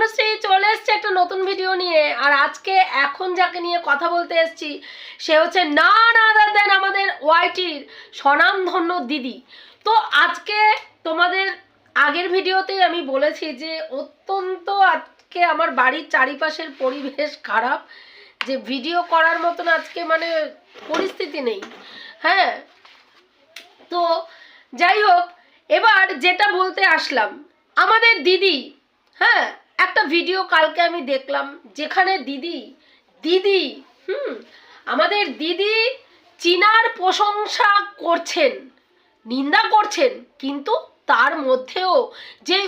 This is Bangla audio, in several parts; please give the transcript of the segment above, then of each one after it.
তনুশ্রী চলে এসছে একটা নতুন ভিডিও নিয়ে। আর আজকে এখন যাকে নিয়ে কথা বলতে এসেছি সে হচ্ছে নান আদার দেন আমাদের ওয়াইটির স্বনামধন্য দিদি। তো আজকে তোমাদের আগের ভিডিওতেই আমি বলেছি যে অত্যন্ত আজকে আমার বাড়ির চারিপাশের পরিবেশ খারাপ, যে ভিডিও করার মতন আজকে মানে পরিস্থিতি নেই। হ্যাঁ, তো যাই হোক, এবার যেটা বলতে আসলাম, আমাদের দিদি, হ্যাঁ, একটা ভিডিও কালকে আমি দেখলাম যেখানে দিদি দিদি আমাদের দিদি চীনার প্রশংসা করছেন, নিন্দা করছেন, কিন্তু তার মধ্যেও যে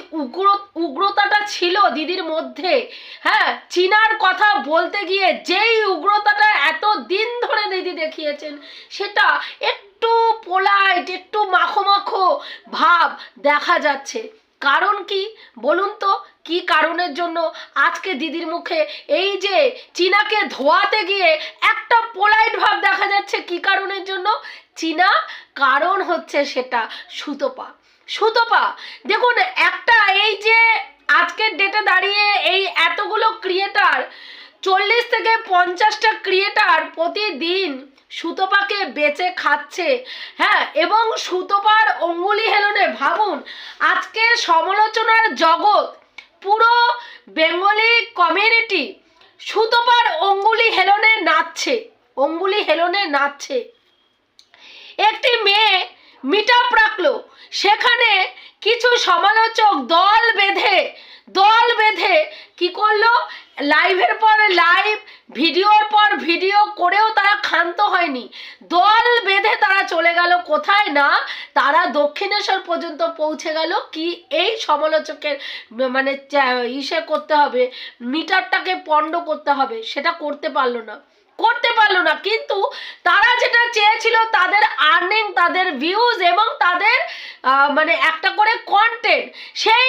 উগ্রতাটা ছিল দিদির মধ্যে, হ্যাঁ, চীনার কথা বলতে গিয়ে যেই উগ্রতাটা এত দিন ধরে দিদি দেখিয়েছেন সেটা একটু পোলাইট, একটু মাখো মাখো ভাব দেখা যাচ্ছে। কারণ কি বলুন তো, কি কারণের জন্য আজকে দিদির মুখে এই যে চীনাকে ধোয়াতে গিয়ে একটা পোলাইট ভাব দেখা যাচ্ছে? কি কারণের জন্য? চীনা, কারণ হচ্ছে সেটা সুতপা। সুতপা দেখুন, একটা এই যে আজকের ডেটে দাঁড়িয়ে এই এতগুলো ক্রিয়েটার, 40 থেকে 50টা ক্রিয়েটার প্রতিদিন সুতপাকে বেচে খাচ্ছে, হ্যাঁ, এবং সুতপার অঙ্গুলি হেলনে ভাবুন আজকের সমালোচনার জগৎ, পুরো বেঙ্গলি কমিউনিটি সুতপার অঙ্গুলি হেলনে নাচছে, অঙ্গুলি হেলনে নাচছে। একটি মেয়ে মিট আপ রাখলো, সেখানে কিছু সমালোচক দল বেঁধে কি করলো, লাইভের পর লাইভ, ভিডিওর পর ভিডিও করেও তারা ক্ষান্ত হয়নি, দল বেঁধে তারা চলে গেল কোথায় না, তারা দক্ষিণেশ্বর পর্যন্ত পৌঁছে গেল। কি এই সমালোচকের মানে ইসে করতে হবে, মিটারটাকে পণ্ড করতে হবে, সেটা করতে পারলো না। কিন্তু তারা যেটা চেয়েছিল, তাদের আর্নিং, তাদের ভিউজ এবং তাদের মানে একটা করে কন্টেন্ট, সেই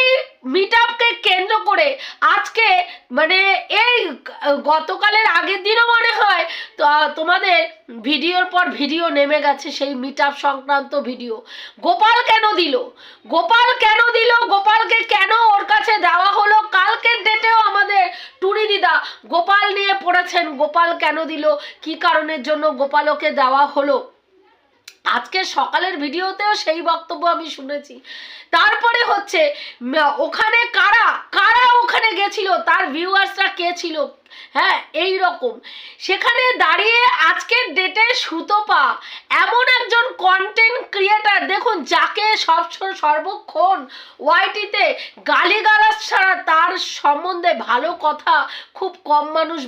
মিট আপকে কেন্দ্র করে আজকে মানে এই গতকালের আগের দিনও মনে হয় তোমাদের ভিডিওর পর ভিডিও নেমে গেছে সেই মিট আপ সংক্রান্ত ভিডিও। গোপাল কেন দিল, গোপালকে কেন ওর কাছে দেওয়া হলো? কালকের ডেটেও আমাদের টুনি দিদা গোপাল নিয়ে পড়েছেন, গোপাল কেন দিল, কি কারণের জন্য গোপালকে দেওয়া হলো। আজকে সকালের ভিডিওতেও সেই বক্তব্য আমি শুনেছি। তারপরে হচ্ছে ওখানে কারা ওখানে গেছিল, তার ভিউয়ার্সরা কে ছিল, হ্যাঁ, এই রকম। সেখানে দাঁড়িয়ে আজকের ডেটে সুতপা এমন একজন কন্টেন্ট ক্রিয়েটার, দেখুন, যাকে সর্বক্ষণ ওয়াইটিতে গালিগালাজ ছাড়া তার সম্বন্ধে ভালো কথা খুব কম মানুষ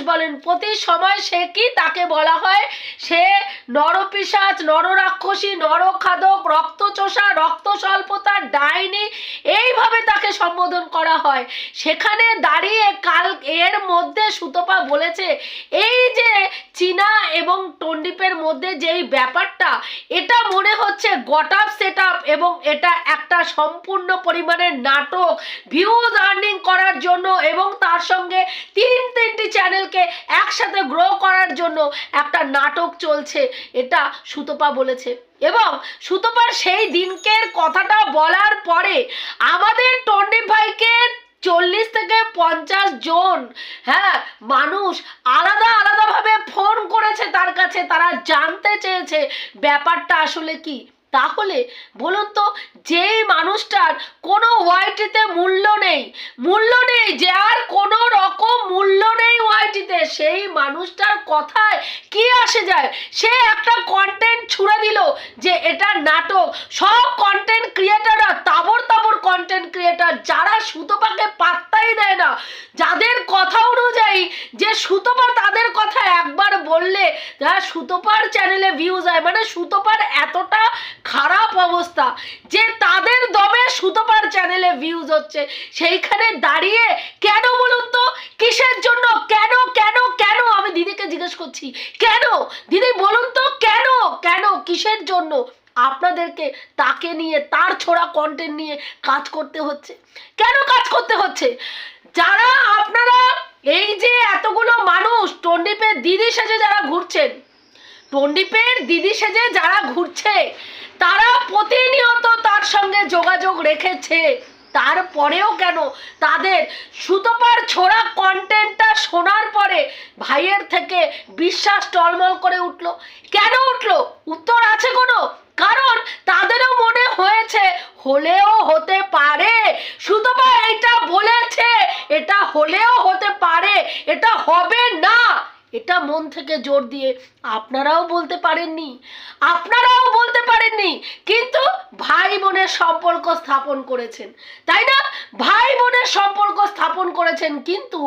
বলেন। প্রতি সময় সে কি, তাকে বলা হয় সে নরপিশাচ, নররাক্ষসী, নরখাদক, রক্তচোষা, রক্ত স্বল্পতা, ডাইনি, এইভাবে তাকে সম্বোধন করা হয়। সেখানে দাঁড়িয়ে কাল এর মধ্যে সুতপা বলেছে এই যে চীনা এবং টন্ডিপের মধ্যে যেই ব্যাপারটা, এটা মনে হচ্ছে গটআপ সেট আপ, এবং এটা একটা সম্পূর্ণ পরিমাণের নাটক, ভিউজ আর্নিং করার জন্য এবং তার সঙ্গে তিনটি চ্যানেলকে একসাথে গ্রো করার জন্য একটা নাটক চলছে, এটা সুতপা বলেছে। এবং সুতপার সেই দিনকের কথাটা বলার পরে আমাদের টন্ডিপ ভাইকে 40 থেকে 50 জন, হ্যাঁ, মানুষ আলাদাভাবে ফোন করেছে তার কাছে, তারা জানতে চেয়েছে ব্যাপারটা আসলে কি। তাহলে বলুন তো, যেই মানুষটার কোনো ওয়াইটিতে মূল্য নেই, যার কোনো রকম মূল্য নেই ওয়াইটিতে, সেই মানুষটার কথায় কি আসে যায়? সে একটা কন্টেন্ট ছুড়ে দিল যে এটা নাটক। সব কন্টেন্ট ক্রিয়েটাররা তাবড় কন্টেন্ট ক্রিয়েটার, যারা সুতপাকে পাত্তাই দেয় না, যাদের কথা অনুযায়ী যে সুতপা তাদের কথা একবার বললে সুতপার চ্যানেলে ভিউজ হয়, মানে সুতপার এতটা খারাপ অবস্থা যে তাদের দমে সুতপার চ্যানেলে ভিউজ হচ্ছে, সেইখানে দাঁড়িয়ে কেন বলুন তো, কিসের জন্য, কেন আমি দিদিকে জিজ্ঞেস করছি, কেন দিদি বলুন তো, কেন কিসের জন্য আপনাদেরকে তাকে নিয়ে, তার ছোড়া কন্টেন্ট নিয়ে কাজ করতে হচ্ছে? কেন কাজ করতে হচ্ছে? যারা আপনারা এই যে এতগুলো মানুষ টন্ডিপের দিদি সেজে যারা ঘুরছে, তারা প্রতিনিয়ত তার সঙ্গে যোগাযোগ রেখেছে, তারপরেও কেন তাদের সুতপার ছোড়া কন্টেন্টটা শোনার পরে ভাইয়ের থেকে বিশ্বাস টলমল করে উঠলো? কেন উঠলো? উত্তর আছে কোনো? কারণ তাদেরও মনে হয়েছে হলেও হতে পারে, সুতপা এটা বলেছে, এটা হলেও হতে পারে, এটা হবে না, এটা মন থেকে জোর দিয়ে আপনারাও বলতে পারেননি, কিন্তু ভাই বোনের সম্পর্ক স্থাপন করেছেন, তাই না? ভাই বোনের সম্পর্ক স্থাপন করেছেন, কিন্তু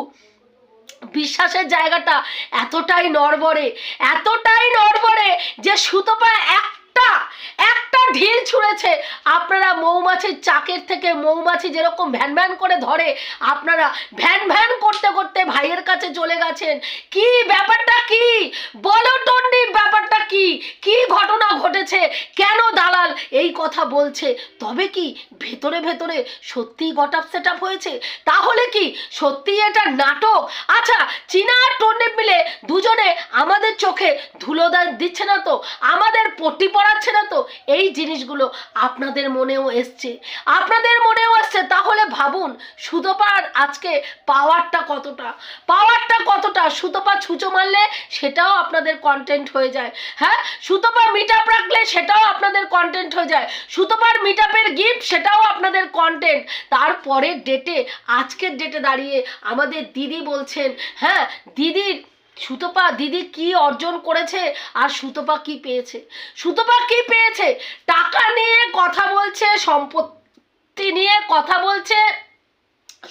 বিশ্বাসের জায়গাটা এতটাই নড়বড়ে যে সুতপা একটা ঢিল ছুঁড়েছে। আপনারা মৌমাছির চাকের থেকে মৌমাছি যেরকম ভ্যান ভ্যান করে ধরে, আপনারা ভ্যান ভ্যান করতে করতে ভাইয়ের কাছে চলে গেছেন। কি ব্যাপারটা কি বলো টন্ডি, ব্যাপারটা কি ঘটনা ঘটেছে? কেন দালাল এই কথা বলছে? তবে কি ভেতরে ভেতরে সত্যি গটআপ সেটআপ হয়েছে? তাহলে কি সত্যি এটা নাটক? আচ্ছা, চীনা আর টন্ডি মিলে দুজনে আমাদের চোখে ধুলো দিচ্ছে না তো, আমাদের পট্টি পড়াচ্ছে না তো? এই জিনিসগুলো আপনাদের মনেও এসছে, তাহলে ভাবুন সুতপার আজকে পাওয়ারটা কতটা। সুতপা ছুঁচো মারলে সেটাও আপনাদের কন্টেন্ট হয়ে যায়, হ্যাঁ, সুতপা মিটআপ রাখলে সেটাও আপনাদের কন্টেন্ট হয়ে যায়, সুতপার মিটআপের গিফট সেটাও আপনাদের কন্টেন্ট। তারপরের ডেটে, আজকের ডেটে দাঁড়িয়ে আমাদের দিদি বলছেন, হ্যাঁ, সুতপা দিদি কি অর্জন করেছে আর সুতপা কি পেয়েছে? টাকা নিয়ে কথা বলছে, সম্পত্তি নিয়ে কথা বলছে।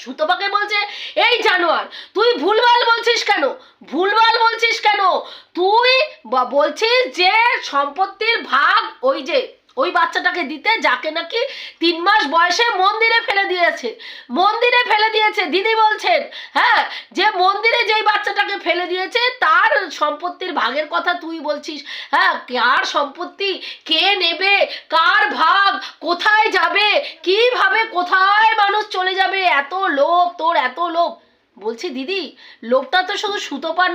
সুতপাকে বলছে, এই জানোয়ার তুই ভুলভাল বলছিস কেন? তুই বলছিস যে সম্পত্তির ভাগ ওই বাচ্চাটাকে দিতে, যাকে নাকি 3 মাস বয়সে মন্দিরে ফেলে দিয়েছে। দিদি বলছেন, হ্যাঁ, যে মন্দিরে যেই বাচ্চাটাকে ফেলে দিয়েছে তার সম্পত্তির ভাগের কথা তুই বলছিস। হ্যাঁ, কার সম্পত্তি, কে নেবে, কার ভাগ, কোথায় যাবে, কিভাবে কোথায় মানুষ চলে যাবে, এত লোভ, তোর এত লোভ। বলছি দিদি, লোভটা তো শুধু সুতপার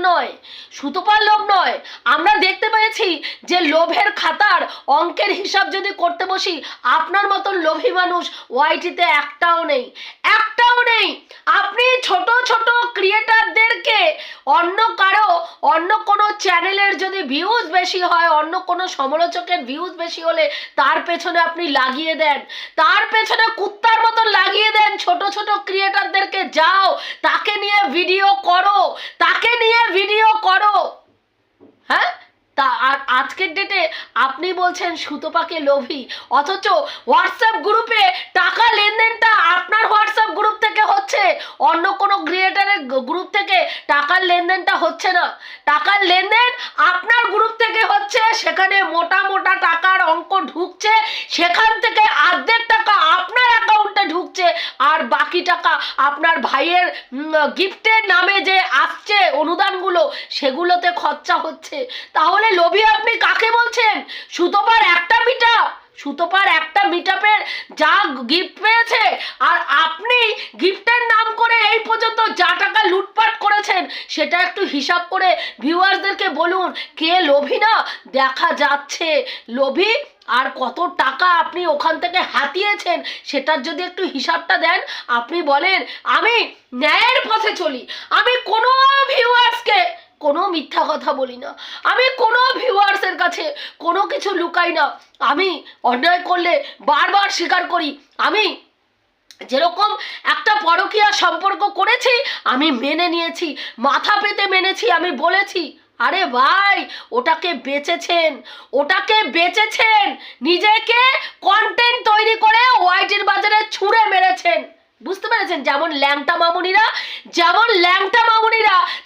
লোভ নয়, আমরা দেখতে পেয়েছি যে লোভের খাতার অঙ্কের হিসাব যদি করতে বসি, আপনার মতন লোভী মানুষ ওয়াইটিতে একটাও নেই। আপনি ছোট ছোট ক্রিয়েটারদেরকে অন্য কোনো চ্যানেলের যদি ভিউজ বেশি হয়, অন্য কোনো সমালোচকের ভিউজ বেশি হলে তার পেছনে আপনি লাগিয়ে দেন, তার পেছনে কুত্তার মতন লাগিয়ে দেন। ছোট ছোট ক্রিয়েটারদেরকে যাও, তাকে নিয়ে ভিডিও করো, হ্যাঁ। তা আর আজকের ডেটে আপনি বলছেন সুতপাকে লোভী, অথচ হোয়াটসঅ্যাপ গ্রুপে টাকা লেনদেনটা আপনার হোয়াটসঅ্যাপ গ্রুপ থেকে হচ্ছে, অন্য কোনো ক্রিয়েটারের গ্রুপ থেকে টাকার লেনদেনটা হচ্ছে না। টাকার লেনদেন আপনার গ্রুপ থেকে হচ্ছে, সেখানে মোটা মোটা টাকার অঙ্ক ঢুকছে, সেখান থেকে অর্ধেক টাকা আপনার অ্যাকাউন্টে ঢুকছে, আর বাকি টাকা আপনার ভাইয়ের গিফটের নামে যে আসছে অনুদানগুলো, সেগুলোতে খরচা হচ্ছে। তাহলে লোভী আপনি কাকে বলছেন? সুতপার একটা মিটআপের যা গিফট পেয়েছে, আর আপনি গিফটের নাম করে এই পর্যন্ত যা টাকা লুটপাট করেছেন, সেটা একটু হিসাব করে ভিউয়ার্সদেরকে বলুন। কে লোভী না দেখা যাচ্ছে, লোভী আর কত টাকা আপনি ওখান থেকে হাতিয়েছেন, সেটার যদি একটু হিসাবটা দেন। আপনি বলেন আমি ন্যায়ের পথে চলি, আমি কোনো ভিউয়ার্সকে কোনো মিথ্যা কথা বলি না, আমি কোনো ভিউয়ার্সের কাছে কোনো কিছু লুকাই না, আমি অন্যায় করলে বারবার স্বীকার করি। আমি যেরকম একটা পরকীয়া সম্পর্ক করেছি, আমি মেনে নিয়েছি, মাথা পেতে মেনেছি। আমি বলেছি, আরে ভাই ওটাকে বেচেছেন, নিজেকে কন্টেন্ট তৈরি করে ওয়াইটির বাজারে ছুঁড়ে মেরেছেন। বুঝতে পেরেছেন? যেমন ল্যাংটা মামুনিরা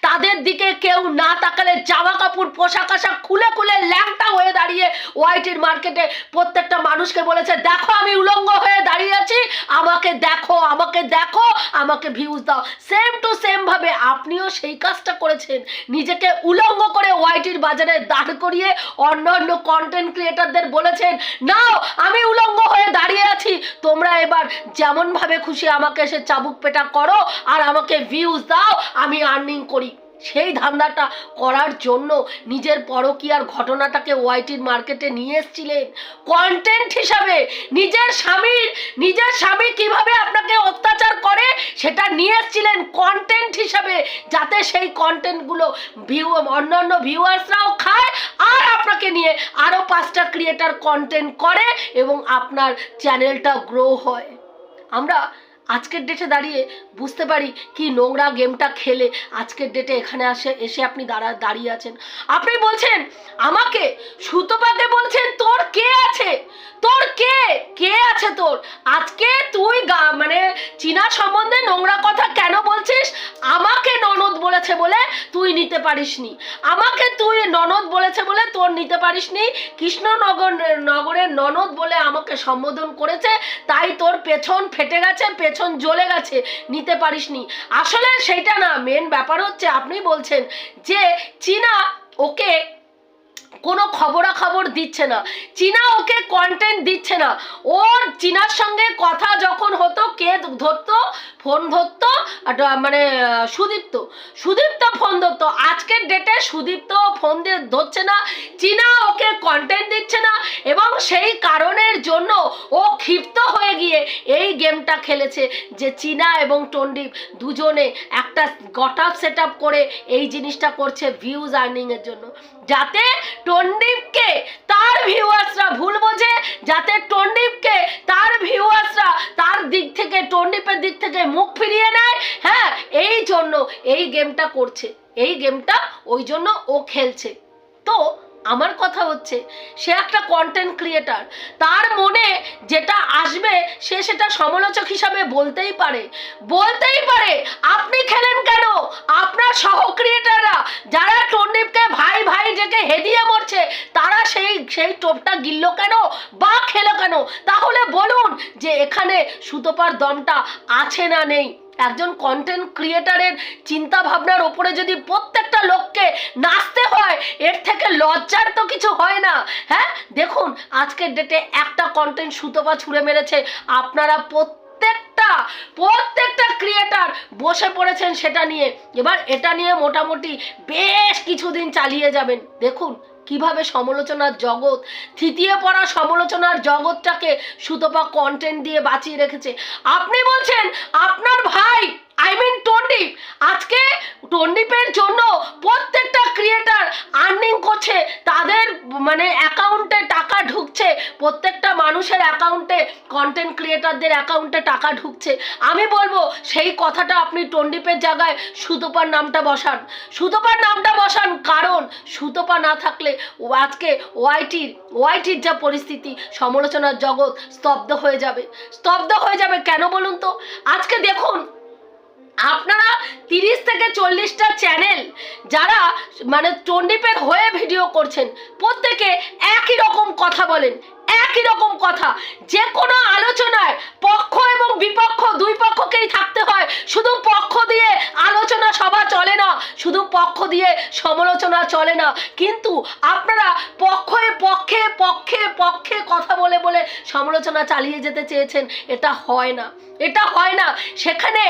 তাদের দিকে কেউ না তাকালে জামা কাপড় পোশাক আশাক খুলে ল্যাংটা হয়ে দাঁড়িয়ে ওয়াইটির মার্কেটে প্রত্যেকটা মানুষকে বলেছে, দেখো আমি উলঙ্গ হয়ে দাঁড়িয়ে আছি, আমাকে দেখো, আমাকে ভিউজ দাও। সেম টু সেম ভাবে আপনিও সেই কাজটা করেছেন, নিজেকে উলঙ্গ করে ওয়াইটির বাজারে দাঁড় করিয়ে অন্য কন্টেন্ট ক্রিয়েটারদের বলেছেন, নাও আমি উলঙ্গ হয়ে দাঁড়িয়ে আছি, তোমরা এবার যেমন ভাবে খুশি আমাকে এসে চাবুক পেটা করো আর আমাকে ভিউজ দাও, আমি আর্নিং করি। সেই ধান্দাটা করার জন্য নিজের পরকীয়ার ঘটনাটাকে ওয়াইটির মার্কেটে নিয়ে এসেছিলেন কন্টেন্ট হিসাবে। নিজের স্বামী কিভাবে আপনাকে অত্যাচার করে সেটা নিয়ে এসেছিলেন কন্টেন্ট হিসাবে, যাতে সেই কন্টেন্টগুলো অন্যান্য ভিউয়ার্সরাও খায় আর আপনাকে নিয়ে আরও 5টা ক্রিয়েটার কন্টেন্ট করে এবং আপনার চ্যানেলটা গ্রো হয়। আমরা আজকের ডেটে দাঁড়িয়ে বুঝতে পারি কি নোংরা গেমটা খেলে আজকের ডেটে এখানে এসে আপনি দাঁড়িয়ে আছেন। আপনি বলছেন আমাকে, সুতপাকে বলছেন তোর কে আছে, তোর কে আছে তোর? আজকে তুই মানে চীনা সম্বন্ধে নোংরা কথা কেন বলছিস? আমাকে ননদ বলেছে বলে তুই নিতে পারিসনি, আমাকে তুই ননদ বলেছে বলে তোর নিতে পারিসনি, কৃষ্ণনগরের ননদ বলে আমাকে সম্বোধন করেছে তাই তোর পেছন ফেটে গেছে, পেছন জ্বলে গেছে, নিতে পারিসনি। আসলে সেইটা না, মেন ব্যাপার হচ্ছে আপনি বলছেন যে চীনা ওকে কোনো খবরাখবর দিচ্ছে না, চীনা ওকে কন্টেন্ট দিচ্ছে না। ওর চীনার সঙ্গে কথা যখন হতো কে ধরতো? ফোন ধরতো মানে সুদীপ্ত ফোন ধরতো। আজকের ডেটে সুদীপ্ত ফোন দিয়ে ধরছে না, চীনা ওকে কন্টেন্ট দিচ্ছে না এবং সেই কারণের জন্য ও ক্ষিপ্ত হয়ে গিয়ে এই গেমটা খেলেছে যে চীনা এবং টন্ডিপ দুজনে একটা গটআপ সেট আপ করে এই জিনিসটা করছে ভিউজ আর্নিংয়ের জন্য, যাতে টন্ডিপকে তার ভিউয়ার্সরা ভুল বোঝে, যাতে টন্ডিপকে তার ভিউয়ার্সরা তার দিক থেকে টন্ডিপের দিক থেকে মুখ ফিরিয়ে নেয়। হ্যাঁ, এই জন্য এই গেমটা করছে, এই গেমটা ওই জন্য ও খেলছে। তো আমার কথা হচ্ছে সে একটা কন্টেন্ট ক্রিয়েটার, তার মনে যেটা আসবে সে সেটা সমালোচক হিসাবে বলতেই পারে। আপনি খেলেন কেন? আপনার সহ ক্রিয়েটাররা যারা টন্ডিপকে ভাই ডেকে হেদিয়ে মরছে তারা সেই টোপটা গিলল কেন বা খেলো কেন? তাহলে বলুন যে এখানে সুতপার দমটা আছে না নেই? একজন কন্টেন্ট ক্রিয়েটারের চিন্তা ভাবনার ওপরে যদি প্রত্যেকটা লোককে নাচতে হয়, এর থেকে লজ্জার তো কিছু হয় না। হ্যাঁ, দেখুন আজকের ডেটে একটা কন্টেন্ট সুতপা ছুঁড়ে মেরেছে, আপনারা প্রত্যেকটা ক্রিয়েটার বসে পড়েছেন সেটা নিয়ে। এবার এটা নিয়ে মোটামুটি বেশ কিছুদিন চালিয়ে যাবেন। দেখুন কিভাবে সমালোচনার জগৎ, থিতিয়ে পড়া সমালোচনার জগৎটাকে সুতপা কন্টেন্ট দিয়ে বাঁচিয়ে রেখেছে। আপনি বলছেন আপনার ভাই টন্ডিপ, আজকে টন্ডিপের জন্য প্রত্যেকটা ক্রিয়েটার আর্নিং করছে, তাদের মানে অ্যাকাউন্টে টাকা ঢুকছে, প্রত্যেকটা মানুষের অ্যাকাউন্টে, কন্টেন্ট ক্রিয়েটারদের অ্যাকাউন্টে টাকা ঢুকছে। আমি বলবো সেই কথাটা আপনি টন্ডিপের জায়গায় সুতপার নামটা বসান, কারণ সুতপা না থাকলে আজকে ওয়াইটির যা পরিস্থিতি, সমালোচনার জগৎ স্তব্ধ হয়ে যাবে। কেন বলুন তো? আজকে দেখুন আপনারা 30 থেকে 40টা চ্যানেল যারা মানে টন্ডিপের হয়ে ভিডিও করছেন, প্রত্যেকে একই রকম কথা বলেন, একই রকম কথা। যে কোনো আলোচনায় পক্ষ এবং বিপক্ষ দুই পক্ষকেই থাকতে হয়, শুধু পক্ষ দিয়ে আলোচনা সভা চলে না, শুধু পক্ষ দিয়ে সমালোচনা চলে না। কিন্তু আপনারা পক্ষে কথা বলে সমালোচনা চালিয়ে যেতে চেয়েছেন, এটা হয় না। সেখানে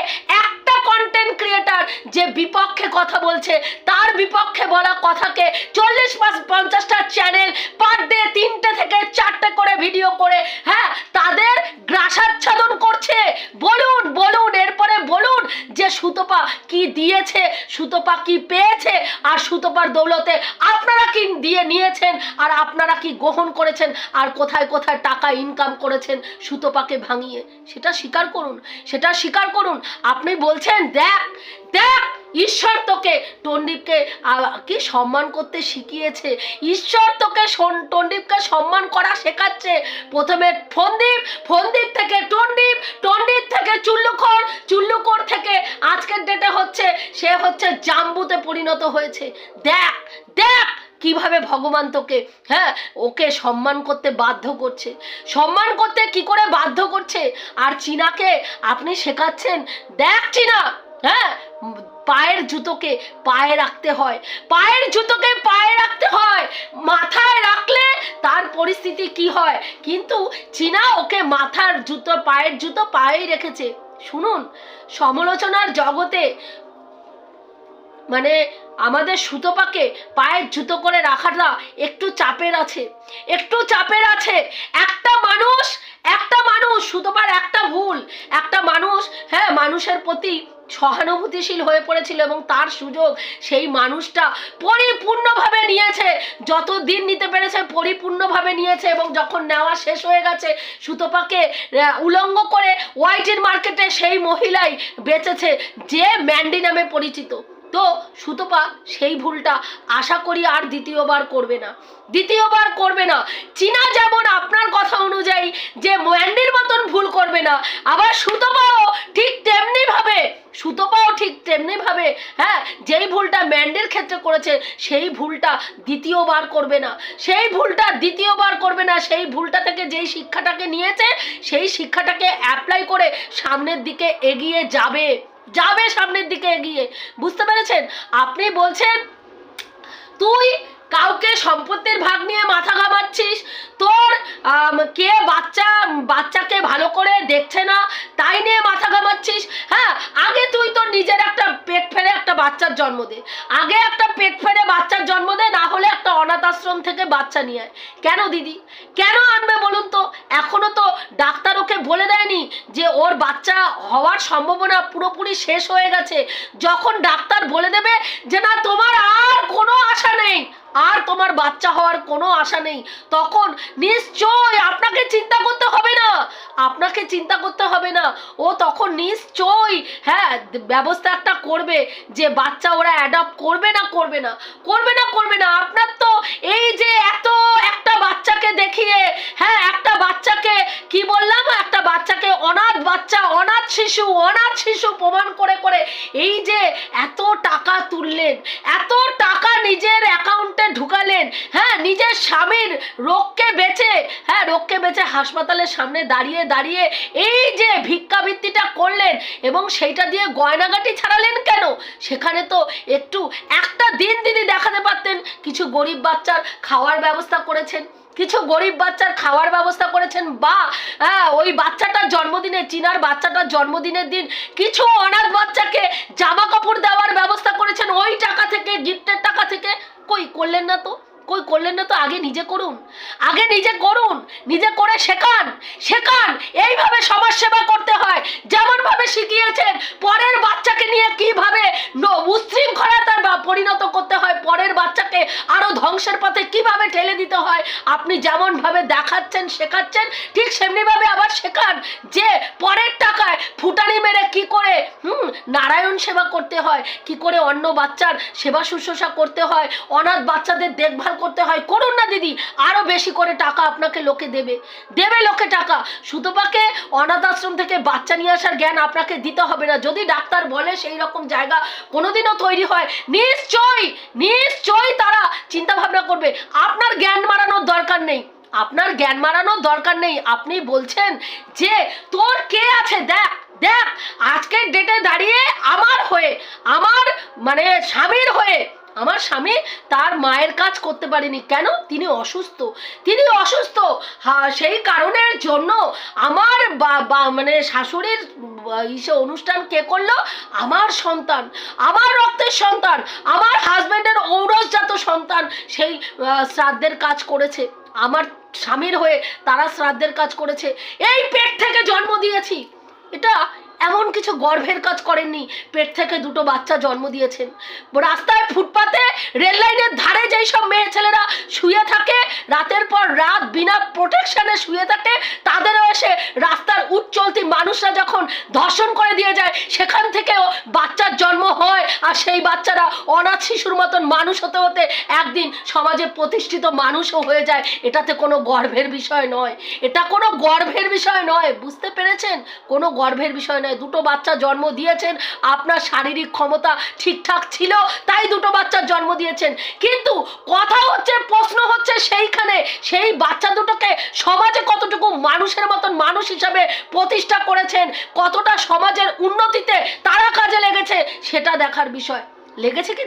একটা কন্টেন্ট ক্রিয়েটার যে বিপক্ষে কথা বলছে, তার বিপক্ষে বলা কথাকে 40-50টা চ্যানেল পার ডে 3টে থেকে 4টে করে ভিডিও করে হ্যাঁ তাদের গ্রাসাচ্ছাদন করছে। বলুন এরপরে বলুন যে সুতপা কি দিয়েছে, সুতপা কি পেয়েছে, আর সুতপার দৌলতে আপনারা কি দিয়ে নিয়েছেন, আর আপনারা কি গ্রহণ করেছেন, আর কোথায় টাকা ইনকাম করেছেন সুতপাকে ভাঙিয়ে। সেটা স্বীকার করুন। আপনি বলছেন দেখ ঈশ্বর তোকে টন্ডিপকে কি সম্মান করতে শিখিয়েছে, ঈশ্বর তোকে টন্ডিপকে সম্মান করা শেখাচ্ছে। প্রথমে ফোনদীপ থেকে টন্ডিপ থেকে চুল্লুকর থেকে আজকের ডেটে সে হচ্ছে জাম্বুতে পরিণত হয়েছে। দেখ কিভাবে ভগবান তোকে ওকে সম্মান করতে বাধ্য করছে, কি করে বাধ্য করছে। আর চীনাকে আপনি শেখাচ্ছেন, দেখ চীনা, পায়ের জুতোকে পায়ে রাখতে হয়, মাথায় রাখলে তার পরিস্থিতি কি হয়। কিন্তু চীনা ওকে মাথার জুতো, পায়ের জুতো পায়েই রেখেছে। শুনুন, সমালোচনার জগতে মানে আমাদের সুতপাকে পায়ের জুতো করে রাখাটা একটু চাপের আছে, একটু চাপের আছে। একটা মানুষ সুতপার একটা ভুল, একটা মানুষ হ্যাঁ মানুষের প্রতি সহানুভূতিশীল হয়ে পড়েছিল এবং তার সুযোগ সেই মানুষটা পরিপূর্ণভাবে নিয়েছে, যত দিন নিতে পেরেছে পরিপূর্ণভাবে নিয়েছে এবং যখন নেওয়া শেষ হয়ে গেছে সুতপাকে উলঙ্গ করে ওয়াইটির মার্কেটে সেই মহিলাই বেচেছে যে ম্যান্ডি নামে পরিচিত। তো সুতপা সেই ভুলটা আশা করি আর দ্বিতীয়বার করবে না, দ্বিতীয়বার করবে না। চীনা যেমন আপনার কথা অনুযায়ী যে ম্যান্ডির মতন ভুল করবে না, আবার সুতপাও ঠিক তেমনি ভাবে হ্যাঁ যেই ভুলটা ম্যান্ডির ক্ষেত্রে করেছে সেই ভুলটা দ্বিতীয়বার করবে না, সেই ভুলটা দ্বিতীয়বার করবে না। সেই ভুলটা থেকে যেই শিক্ষাটাকে নিয়েছে সেই শিক্ষাটাকে অ্যাপ্লাই করে সামনের দিকে এগিয়ে যাবে সামনের দিকে এগিয়ে। বুঝতে পেরেছেন? আপনি বলছেন তুই কাউকে সম্পত্তির ভাগ নিয়ে মাথা ঘামাচ্ছিস, তোর কে বাচ্চাকে ভালো করে দেখছে না তাই নিয়ে মাথা ঘামাচ্ছিস। হ্যাঁ, আগে তুই তোর নিজের একটা পেট ফেলে একটা বাচ্চার জন্ম দে, আগে একটা পেট ফেলে বাচ্চার জন্ম দে, না হলে একটা অনাথ আশ্রম থেকে বাচ্চা নিয়ে আয়। কেন দিদি, কেন আনবে বলুন তো? এখনো তো ডাক্তার ওকে বলে দেয়নি যে ওর বাচ্চা হওয়ার সম্ভাবনা পুরোপুরি শেষ হয়ে গেছে। যখন ডাক্তার বলে দেবে যে না তোমার আর কোনো আশা নেই, আর তোমার বাচ্চা হওয়ার কোনো আশা নেই, তখন নিশ্চয় আপনাকে চিন্তা করতে হবে না, আপনাকে চিন্তা করতে হবে না। ও তখন নিশ্চয়ই হ্যাঁ ব্যবস্থা একটা করবে যে বাচ্চা ওরা অ্যাডপ্ট করবে না। আপনার তো এই যে এত একটা বাচ্চাকে দেখিয়ে হ্যাঁ একটা বাচ্চাকে কি বললাম, একটা বাচ্চাকে অনাথ শিশু প্রমাণ করে করে এই যে এত টাকা তুললেন, এত টাকা নিজের অ্যাকাউন্টে ঢুকালেন, হ্যাঁ নিজের স্বামীর রোগকে বেচে হাসপাতালের সামনে দাঁড়িয়ে এই যে ভিক্ষাবৃত্তিটা করলেন এবং সেইটা দিয়ে গয়নাগাটি ছাড়ালেন কেন? সেখানে তো একটু একটা দিন দিদি দেখাতে পারতেন। কিছু গরিব বাচ্চার খাওয়ার ব্যবস্থা করেছেন, বা ওই বাচ্চাটার জন্মদিনে, চীনার বাচ্চাটার জন্মদিনের দিন কিছু অনাথ বাচ্চাকে জামা কাপড় দেওয়ার ব্যবস্থা করেছেন ওই টাকা থেকে, গিফটের টাকা থেকে। কই করলেন না তো? আগে নিজে করুন, নিজে করে শেখান এইভাবে সমাজ সেবা করতে হয়। যেমন ভাবে শিখিয়েছেন পরের বাচ্চাকে নিয়ে কিভাবে উচ্ছৃঙ্খলতার পরিণত করতে হয়, পরের বাচ্চাকে আরো ধ্বংসের পথে কিভাবে ঠেলে দিতে হয়, আপনি যেমন ভাবে দেখাচ্ছেন শেখাচ্ছেন ঠিক সেমনি ভাবে আবার শেখান যে পরের টাকায় ফুটানি মেরে কি করে নারায়ণ সেবা করতে হয়, কি করে অন্য বাচ্চার সেবা শুশ্রূষা করতে হয়, অনাথ বাচ্চাদের দেখভাল করতে হয়। করুন না দিদি, আরো বেশি করে টাকা আপনাকে লোকে দেবে লোকে টাকা। সুতপাকে অনাথ আশ্রম থেকে বাচ্চা নিয়ে আসার জ্ঞান আপনাকে দিতে হবে না। যদি ডাক্তার বলে সেই রকম জায়গা কোনোদিনও তৈরি হয়, নিশ্চয়ই তারা চিন্তা ভাবনা করবে। আপনার জ্ঞান মারানোর দরকার নেই। আপনি বলছেন যে তোর কে আছে দেখ, আজকের ডেটে দাঁড়িয়ে আমার মানে স্বামীর হয়ে আমার স্বামী তার মায়ের কাজ করতে পারেনি। কেন? তিনি অসুস্থ। সেই কারণের জন্য আমার মানে শাশুড়ির অনুষ্ঠান কে করলো? আমার সন্তান, আমার রক্তের সন্তান, আমার হাজবেন্ডের ঔরসজাত সন্তান সেই শ্রাদ্ধের কাজ করেছে। আমার স্বামীর হয়ে তারা শ্রাদ্ধের কাজ করেছে। এই পেট থেকে জন্ম দিয়েছি, এটা এমন কিছু গর্ভের কাজ করেননি। পেট থেকে দুটো বাচ্চা জন্ম দিয়েছেন। রাস্তায় ফুটপাতে রেল লাইনের ধারে যেই সব মেয়ে ছেলেরা শুয়ে থাকে, রাতের পর রাত বিনা প্রোটেকশনে শুয়ে থাকে, তাদেরও এসে রাস্তার উচ্চলতি মানুষরা যখন ধর্ষণ করে দিয়ে যায়, সেখান থেকেও বাচ্চার জন্ম হয়। আর সেই বাচ্চারা অনাথ শিশুর মতন মানুষ হতে হতে একদিন সমাজে প্রতিষ্ঠিত মানুষও হয়ে যায়। এটাতে কোনো গর্বের বিষয় নয়। বুঝতে পেরেছেন? কোনো গর্বের বিষয় নয়। দুটো বাচ্চা জন্ম দিয়েছেন, আপনার শারীরিক ক্ষমতা ঠিকঠাক ছিল তাই দুটো বাচ্চার জন্ম দিয়েছেন। কিন্তু প্রশ্ন হচ্ছে সেইখানে সেই বাচ্চা দুটোকে সমাজে কতটুকু মানুষের মতন মানুষ হিসাবে প্রতিষ্ঠা করেছেন, কতটা সমাজের উন্নতিতে তারা কাজে লেগেছে সেটা দেখার বিষয়। লেগেছে কি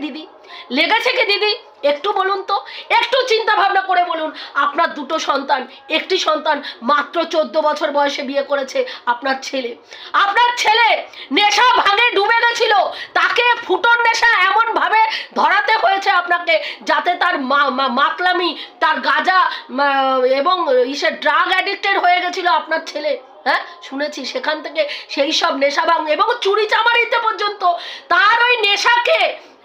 দিদি একটু বলুন তো, একটু চিন্তা ভাবনা করে বলুন। আপনার দুটো সন্তান, একটি সন্তান মাত্র 14 বছর বয়সে বিয়ে করেছে আপনার ছেলে নেশা ভাঙে ডুবে গেছিল, তাকে ফুটোর নেশা এমন ভাবে থাকে, যাতে তার মাতলামি, তার গাঁজা এবং ড্রাগ অ্যাডিক্টেড হয়ে গেছিল আপনার ছেলে। হ্যাঁ, শুনেছি সেখান থেকে সেই সব নেশা ভাঙ এবং চুরি চামারিতে পর্যন্ত তার ওই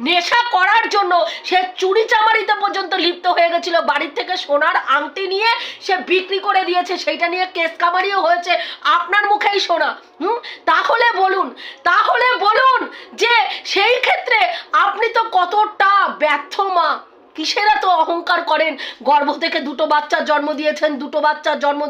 নেশা করার জন্য সে চুরি চামারিতে পর্যন্ত লিপ্ত হয়ে গেছিল। বাড়ির থেকে সোনার আংটি নিয়ে সে বিক্রি করে দিয়েছে, সেইটা নিয়ে কেস কামারিও হয়েছে, আপনার মুখেই শোনা। তাহলে বলুন যে সেই ক্ষেত্রে আপনি তো কতটা ব্যর্থ মা। কিসের এত অহংকার করেন? গর্ভ থেকে দুটো বাচ্চার জন্ম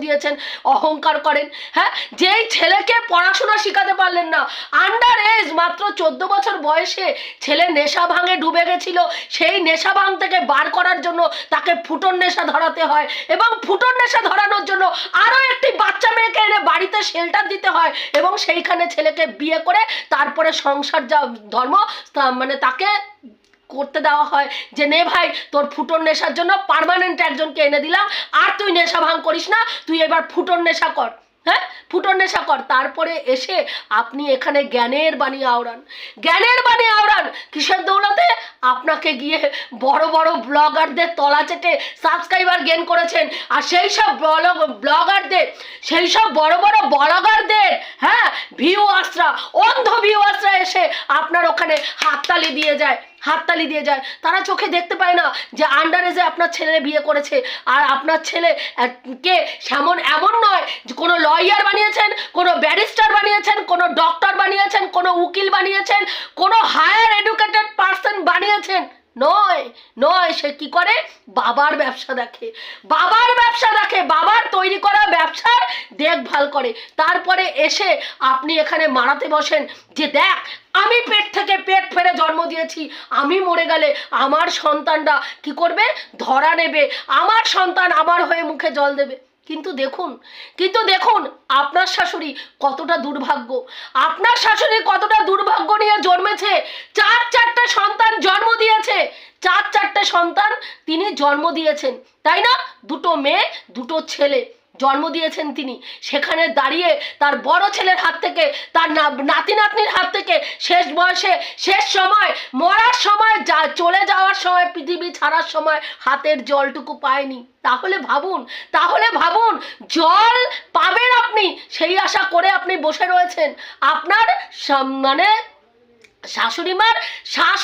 দিয়েছেন, অহংকার করেন। হ্যাঁ, যেই ছেলেকে পড়াশোনা শেখাতে পারলেন না, আন্ডার এজ মাত্র 14 বছর বয়সে ছেলে নেশা ভাঙে ডুবে গেছিল, সেই নেশা ভাঙ থেকে বার করার জন্য তাকে ফুটোর নেশা ধরাতে হয় এবং ফুটোর নেশা ধরানোর জন্য আরও একটি বাচ্চা মেয়েকে এনে বাড়িতে শেল্টার দিতে হয় এবং সেইখানে ছেলেকে বিয়ে করে তারপরে সংসার ধর্ম মানে তাকে করতে দেওয়া হয় যে নে ভাই, তোর ফুটোর নেশার জন্য পার্মানেন্ট একজনকে এনে দিলাম, আর তুই নেশা ভাঙ করিস না, তুই এবার ফুটোর নেশা কর। হ্যাঁ, ফুটোর নেশা কর। তারপরে এসে আপনি এখানে জ্ঞানের বাণী আওড়ান। কিসের দৌলতে? আপনাকে গিয়ে বড় বড় ব্লগারদের তলা চেটে সাবস্ক্রাইবার গেইন করেছেন, আর সেই সব বড় বড় ব্লগারদের হ্যাঁ ভিউয়ার্সরা, অন্ধ ভিউয়ার্সরা এসে আপনার ওখানে হাততালি দিয়ে যায়। তারা চোখে দেখতে পায় না যে আন্ডার এজে আপনার ছেলে বিয়ে করেছে, আর আপনার ছেলে কে এমন নয় যে কোনো লয়ার বানিয়েছেন, কোনো ব্যারিস্টার বানিয়েছেন, কোনো ডক্টর বানিয়েছেন, কোনো উকিল বানিয়েছেন, কোনো হায়ার এডুকেটেড পার্সন বানিয়েছেন। নয়, সে কি করে? বাবার ব্যবসা দেখে, বাবার তৈরি করা ব্যবসার দেখভাল করে। তারপরে এসে আপনি এখানে মারাতে বসেন যে দেখ, আমি পেট থেকে পেট ফেরে জন্ম দিয়েছি, আমি মরে গেলে আমার সন্তানরা কি করবে? ধরা নেবে, আমার সন্তান আমার হয়ে মুখে জল দেবে। কিন্তু দেখুন আপনার শাশুড়ি কতটা দুর্ভাগ্য নিয়ে জন্মেছে। চারটে সন্তান জন্ম দিয়েছে, চারটে সন্তান তিনি জন্ম দিয়েছেন, তাই না? দুটো মেয়ে, দুটো ছেলে জন্ম দিয়েছেন তিনি। সেখানে দাঁড়িয়ে তার বড় ছেলের হাত থেকে, তার নাতি নাতনির হাত থেকে শেষ বয়সে, শেষ সময়, মরার সময়, চলে যাওয়ার সময়, পৃথিবী ছাড়ার সময় হাতের জলটুকু পায়নি। তাহলে ভাবুন জল পাবেন আপনি, সেই আশা করে আপনি বসে রয়েছেন। আপনার মানে শাশুড়িমার শ্বাস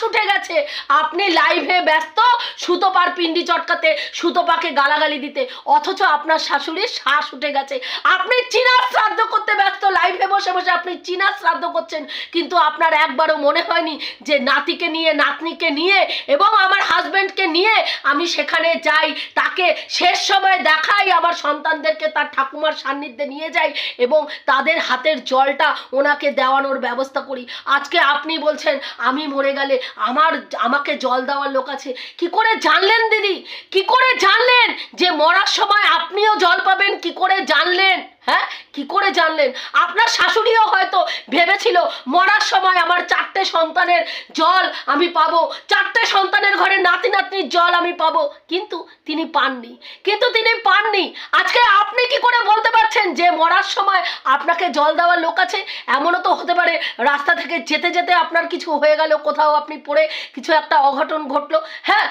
উঠে গেছে, আপনি লাইভে ব্যস্ত সুতোপার পিন্ডি চটকাতে, সুতোপাকে গালাগালি দিতে, অথচ আপনার শাশুড়ির শ্বাস উঠে গেছে। আপনি চীনার শ্রাদ্ধ করতে ব্যস্ত, লাইভে বসে আপনি চীনার শ্রাদ্ধ করছেন, কিন্তু আপনার একবারও মনে হয়নি যে নাতিকে নিয়ে, নাতনিকে নিয়ে এবং আমার হাজব্যান্ডকে নিয়ে আমি সেখানে যাই, তাকে শেষ সময় দেখাই, আমার সন্তানদেরকে তার ঠাকুমার সান্নিধ্যে নিয়ে যাই এবং তাদের হাতের জলটা ওনাকে দেওয়ানোর ব্যবস্থা করি। আজকে আপনি বলছেন আমি মরে গেলে আমাকে জল দেওয়ার লোক আছে। কি করে জানলেন দিদি? কি করে জানলেন যে মরার সময় আপনিও জল পাবেন? কি করে জানলেন? হ্যাঁ, কি করে জানলেন? আপনার শাশুড়িও হয়তো ভেবেছিল মরার সময় আমার 4টে সন্তানের জল আমি পাবো, 4টে সন্তানের ঘরে নাতি নাতনির জল আমি পাবো, কিন্তু তিনি পাননি। আজকে আপনি কি করে বলতে পারছেন যে মরার সময় আপনাকে জল দেওয়ার লোক আছে? এমনও তো হতে পারে রাস্তা থেকে যেতে যেতে আপনার কিছু হয়ে গেল, কোথাও আপনি পড়ে কিছু একটা অঘটন ঘটলো, হ্যাঁ,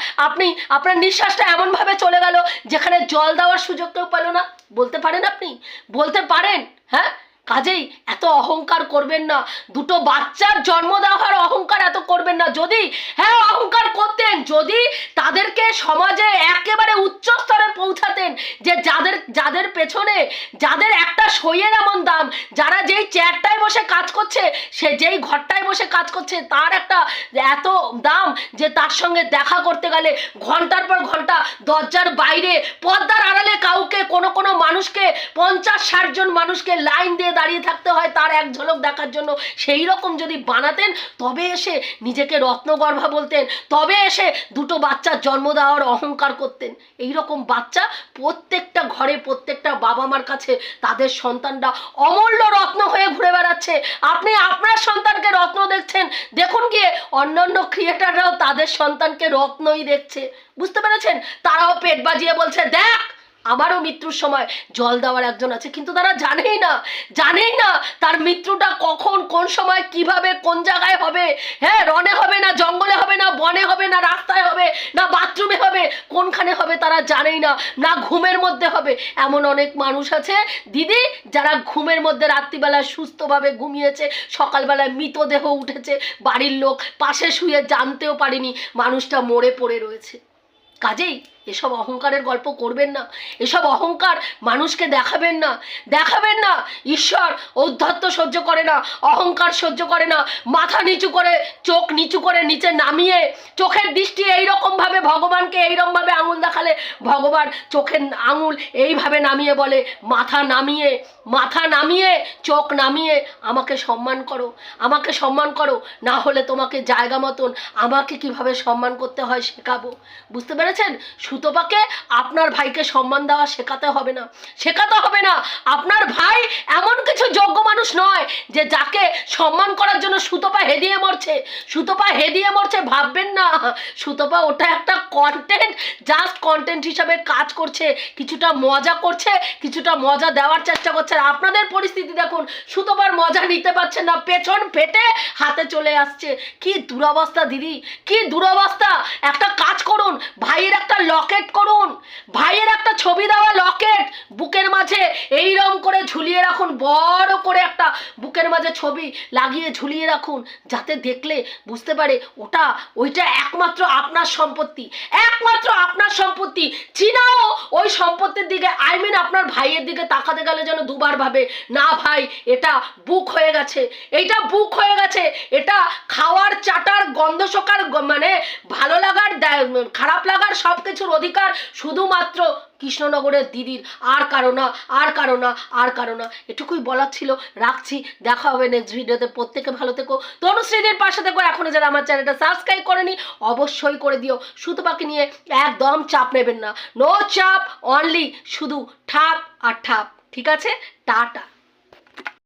আপনার নিঃশ্বাসটা এমনভাবে চলে গেল যেখানে জল দেওয়ার সুযোগ কেউ পেল না। বলতে পারেন আপনি? বলতে পারেন? হ্যাঁ, কাজেই এত অহংকার করবেন না। দুটো বাচ্চার জন্ম দেওয়ার অহংকার এত করবেন না। যদি অহংকার করতেন, যদি তাদেরকে সমাজে একেবারে উচ্চ স্তরে পৌঁছাতেন, যে যাদের পেছনে, যাদের একটা সইয়ের এমন দাম, যারা যেই চেয়ারটায় বসে কাজ করছে, সে যেই ঘরটায় বসে কাজ করছে, তার একটা এত দাম যে তার সঙ্গে দেখা করতে গেলে ঘন্টার পর ঘন্টা দরজার বাইরে, পর্দার আড়ালে কাউকে, কোনো মানুষকে, 50-60 জন মানুষকে লাইন দিয়ে দাঁড়িয়ে থাকতে হয় তার এক ঝলক দেখার জন্য। সেই রকম যদি বানাতেন, তবে এসে নিজেকে রত্নগর্ভা বলতেন, তবে এসে দুটো বাচ্চার জন্ম দেওয়ার অহংকার করতেন। এই রকম বাচ্চা প্রত্যেকটা ঘরে, প্রত্যেকটা বাবা মার কাছে তাদের সন্তানরা অমূল্য রত্ন হয়ে ঘুরে বেড়াচ্ছে। আপনি আপনার সন্তানকে রত্ন দেখছেন, দেখুন গিয়ে অন্যান্য ক্রিয়েটাররাও তাদের সন্তানকে রত্নই দেখছে। বুঝতে পেরেছেন? তারাও পেট বাজিয়ে বলছে দেখ আমারও মৃত্যুর সময় জল দেওয়ার একজন আছে, কিন্তু তারা জানেই না তার মৃত্যুটা কখন, কোন সময়, কিভাবে, কোন জায়গায় হবে। হ্যাঁ, রনে হবে না, জঙ্গলে হবে না, বনে হবে না, রাস্তায় হবে না, বাথরুমে হবে, কোনখানে হবে তারা জানেই না ঘুমের মধ্যে হবে। এমন অনেক মানুষ আছে দিদি যারা ঘুমের মধ্যে রাত্রিবেলায় সুস্থভাবে ঘুমিয়েছে, সকালবেলায় মৃতদেহ উঠেছে, বাড়ির লোক পাশে শুয়ে জানতেও পারেনি মানুষটা মরে পড়ে রয়েছে। কাজেই এসব অহংকারের গল্প করবেন না, এসব অহংকার মানুষকে দেখাবেন না। ঈশ্বর ঔদ্ধত্য সহ্য করে না, অহংকার সহ্য করে না। মাথা নিচু করে, চোখ নিচু করে নিচে নামিয়ে, চোখের দৃষ্টি এইরকমভাবে, ভগবানকে এইরকমভাবে আঙুল দেখালে ভগবান চোখের আঙুল এইভাবে নামিয়ে বলে, মাথা নামিয়ে চোখ নামিয়ে আমাকে সম্মান করো, না হলে তোমাকে জায়গা মতন আমাকে কিভাবে সম্মান করতে হয় শেখাবো। বুঝতে পেরেছেন? সুতপাকে আপনার ভাইকে সম্মান দেওয়া শেখাতে হবে না। আপনার ভাই এমন কিছু যোগ্য মানুষ নয় যে যাকে সম্মান করার জন্য সুতপা হেদিয়ে মরছে। ভাববেন না, সুতপা ওটা একটা কন্টেন্ট, জাস্ট কন্টেন্ট হিসাবে কাজ করছে, কিছুটা মজা করছে, কিছুটা মজা দেওয়ার চেষ্টা করছে। আর আপনাদের পরিস্থিতি দেখুন, সুতপার মজা নিতে পারছেন না, পেছন ফেটে হাতে চলে আসছে। কি দুরবস্থা দিদি, কি দুরবস্থা। একটা কাজ করুন, ভাইয়ের একটা লকেট করুন, ভাইয়ের একটা ছবি দেওয়া লকেট বুকের মাঝে এইরকম করে ঝুলিয়ে রাখুন, বড় করে একটা বুকের মাঝে ছবি লাগিয়ে ঝুলিয়ে রাখুন, যাতে দেখলে বুঝতে পারে ওইটা একমাত্র আপনার সম্পত্তি। চিনাও ওই সম্পত্তির দিকে, আপনার ভাইয়ের দিকে তাকাতে গেলে যেন দুবার ভাবে, না ভাই এটা বুক হয়ে গেছে, এটা খাওয়ার, চাটার, গন্ধ শোকার, মানে ভালো লাগার, খারাপ লাগার সব কিছুর অধিকার শুধুমাত্র কৃষ্ণনগরের দিদির, আর কারো না। এটুকুই বলার ছিল, রাখছি। দেখা হবে নেক্সট ভিডিওতে। প্রত্যেকে ভালো থেকো, তনুশ্রীদের পাশে থেকো। এখনো যারা আমার চ্যানেলটা সাবস্ক্রাইব করেনি অবশ্যই করে দিও। সুতপাকে নিয়ে একদম চাপ নেবেন না, নো চাপ, অনলি শুধু ঠাপ আর ঠাপ। ঠিক আছে, টাটা।